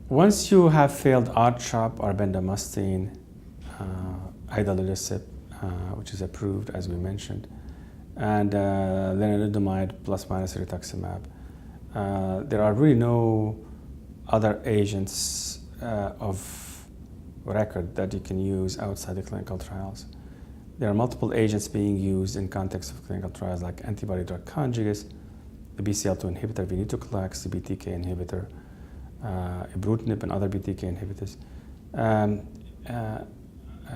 Once you have failed R-CHOP or bendamustine, idelalisib, which is approved as we mentioned, and lenalidomide plus minus rituximab, there are really no other agents of record that you can use outside the clinical trials. There are multiple agents being used in context of clinical trials like antibody-drug conjugates, the BCL2 inhibitor, venetoclax, the BTK inhibitor, ibrutinib and other BTK inhibitors,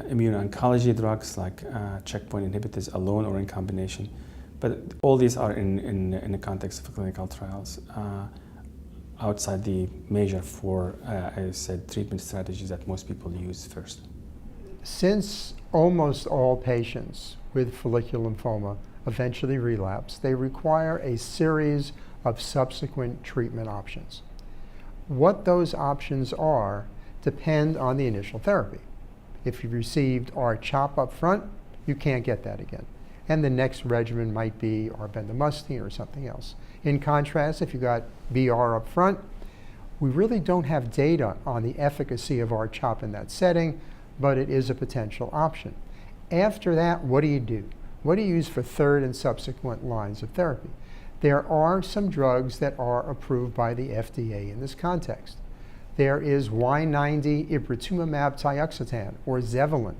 immuno-oncology drugs like checkpoint inhibitors alone or in combination. But all these are in the context of clinical trials outside the major four, as I said, treatment strategies that most people use first. Since almost all patients with follicular lymphoma eventually relapse, they require a series of subsequent treatment options. What those options are depend on the initial therapy. If you received R-CHOP up front, you can't get that again. And the next regimen might be bendamustine or something else. In contrast, if you got BR up front, we really don't have data on the efficacy of R-CHOP in that setting, but it is a potential option. After that, what do you do? What do you use for third and subsequent lines of therapy? There are some drugs that are approved by the FDA in this context. There is Y90 ibritumumab tioxetan, or Zevalin,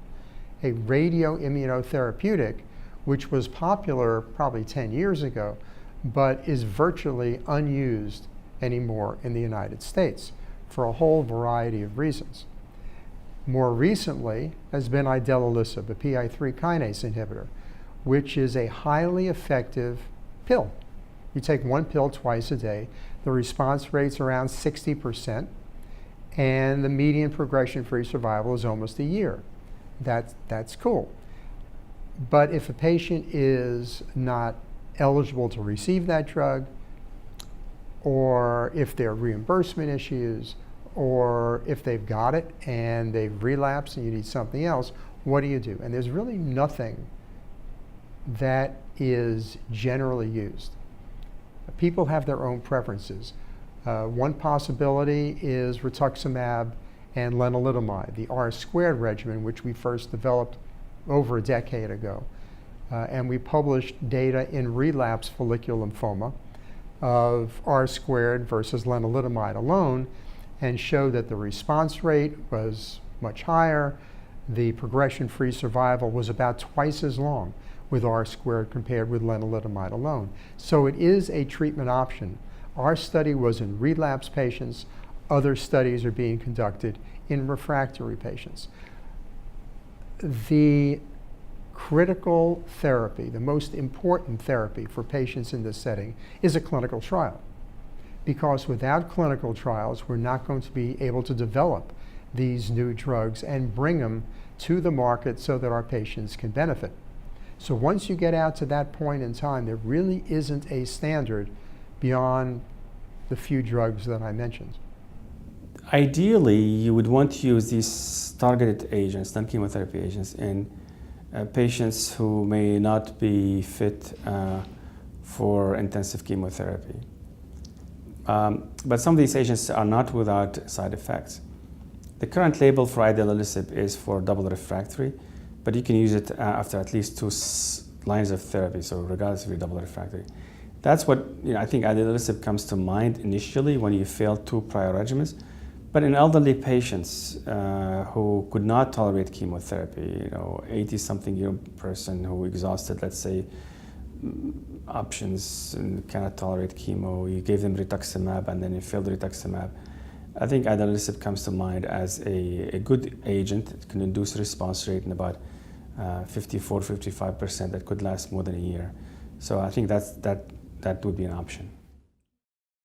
a radioimmunotherapeutic which was popular probably 10 years ago, but is virtually unused anymore in the United States for a whole variety of reasons. More recently has been idelalisib, a PI3 kinase inhibitor, which is a highly effective pill. You take one pill twice a day. The response rate's around 60%, and the median progression-free survival is almost a year. That's cool. But if a patient is not eligible to receive that drug, or if there are reimbursement issues, or if they've got it and they've relapsed and you need something else, what do you do? And there's really nothing that is generally used. People have their own preferences. One possibility is rituximab and lenalidomide, the R-squared regimen, which we first developed over a decade ago. And we published data in relapsed follicular lymphoma of R-squared versus lenalidomide alone, and showed that the response rate was much higher. The progression-free survival was about twice as long with R-squared compared with lenalidomide alone. So it is a treatment option. Our study was in relapsed patients. Other studies are being conducted in refractory patients. The critical therapy, the most important therapy for patients in this setting, is a clinical trial. Because without clinical trials, we're not going to be able to develop these new drugs and bring them to the market so that our patients can benefit. So once you get out to that point in time, there really isn't a standard beyond the few drugs that I mentioned. Ideally, you would want to use these targeted agents, non-chemotherapy agents, in patients who may not be fit for intensive chemotherapy. But some of these agents are not without side effects. The current label for idelalisib is for double refractory, but you can use it after at least 2 lines of therapy, so regardless if you're double refractory. That's what I think idelalisib comes to mind initially when you fail 2 prior regimens. But in elderly patients who could not tolerate chemotherapy, 80-something-year person who exhausted, let's say, options and cannot tolerate chemo, you gave them rituximab and then you failed rituximab, I think idelalisib comes to mind as a good agent. It can induce a response rate in about 54-55% that could last more than a year. So I think that would be an option.